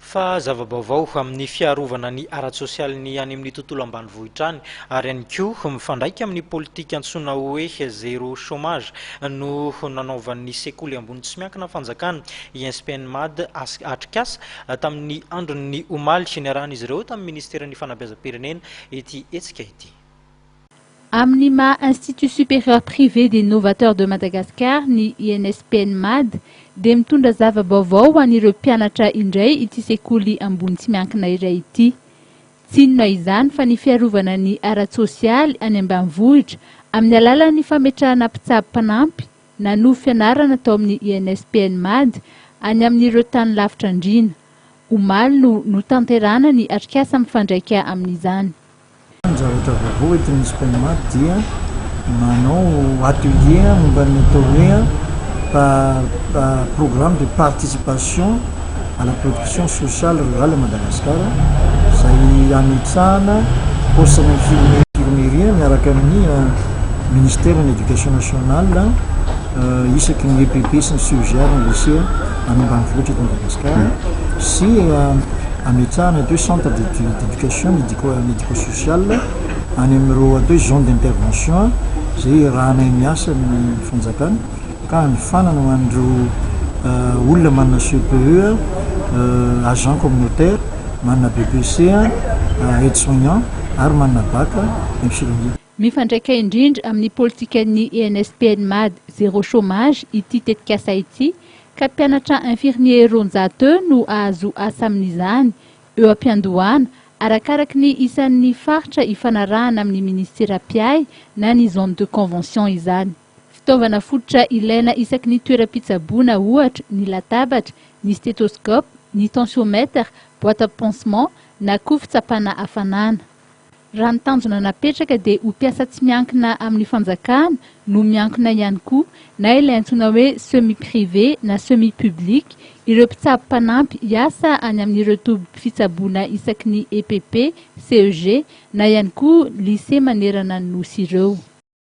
Fa zava-baovao amin'ny fiarovana ny ara-tsosialy any amin'ny tontolo ambanivohitra any ary ihany koa mifandraika amin'ny politika antsoina hoe zéro chômage no nanaovan'ny sekoly ambony tsy miankina fanjakana ISPN MAD atrikasa tamin'ny andron'ny omaly niarahan'izy ireo tamin'ny ministeran'ny fanabeazam-pirenena ety etsika ety. Amin'ny maha Institut supérieur privé des novateurs de Madagascar ny INSPN MAD dia mitondra zava-baovao ho an'ireo mpianatra indray ity sekoly ambony tsy miankina iray ity. Tsy inona izany fa ny fiarovana ny ara-tsosialy any ambanivohitra amin'ny alalan'ny fametrahana mpitsabo mpanampy nanohy fianarana tao amin'ny INSPN MAD any amin'ireo tany lavitra andrina. Omaly no tanterana ny atrikasa mifandraika amin'izany. Zavatra vaovao etin'ny ISPN MAD dia manao atelier momba ny atao hoe programme de participation à la protection sociale rurale à Madagascar izay ametrahana posana infirmerie miaraka amin'ny ministère de l'éducation nationale isaky ny EPP sy ny CEGR ny lycée any ambanivohitra eto Madagascar sy ametrahana deux centres d'éducation médico-sociale any amin'ireo deux zones d'intervention zay raha nay miasa ny fanjakana ka nifanana ho an'ireo olona manana CPE agent communautaire manana BPC aide-soignant ary manana bac infirmier. Mifandraika indrindra amin'ny politikan'ny INSPN MAD zéro chômage ity tetikasa ity ka mpianatra infirmier ronjato no ahazo asa amin'izany eo am-piandohana arakaraky ny isan'ny faritra ifanarahana amin'ny ministera piay na ny zone de convention izany. Fitaovana fototra ilaina isaky ny toeram-pitsaboana ohatra ny latabatra, ny stéthoscope, ny tensiomètre, boîte à pansement na koa fitsapana hafanana. Raha ny tanjona napetraka dia ho mpiasa tsy miankina amin'ny fanjakana no miankina ihany koa na ilay antsoina hoe semi privé na semi public ireo mpitsabo mpanampy hiasa any amin'ireo toby fitsaboana isaky ny EPP, CEG na ihany koa lycée manerana ny nosy ireo.